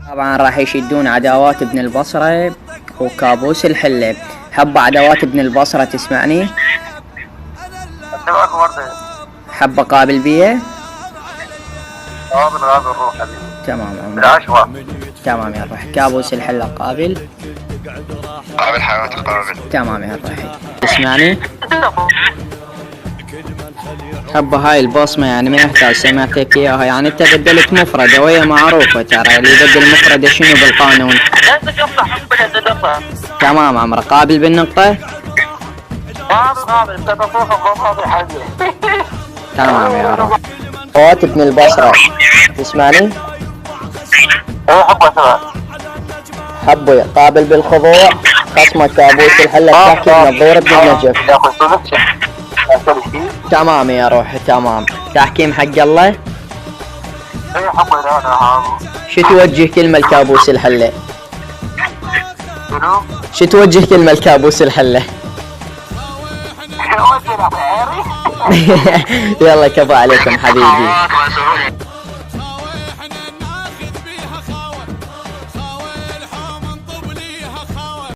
طبعا راح يشدون عداوات ابن البصرة وكابوس الحلة. حب عداوات ابن البصرة تسمعني؟ حب قابل بيه؟ بالغاز الروح حبيبي. تمام عمر. بالعشوة. تمام يا الرحي. كابوس الحلة قابل؟ قابل حيوانات قابل. تمام يا الرحي. تسمعني؟ حب هاي البصمة يعني ما يحتاج سمعتك اياها، يعني انت بدلت مفردة وهي معروفة، ترى اللي يبدل مفردة شنو بالقانون؟ تمام عمرو. قابل بالنقطة؟ قابل تمام يا رب. فوات ابن البصرة تسمعني؟ ايه حبه حبه قابل بالخضوع، خصمه كابوس الحلة تحكي منظور ابن النجف. تمام يا روحي تمام. تحكيم حق الله؟ ايه حبه شو توجه كلمة الكابوس الحلة؟ شو توجه كلمة الكابوس الحلة؟ يلا كفى عليكم حبيبي.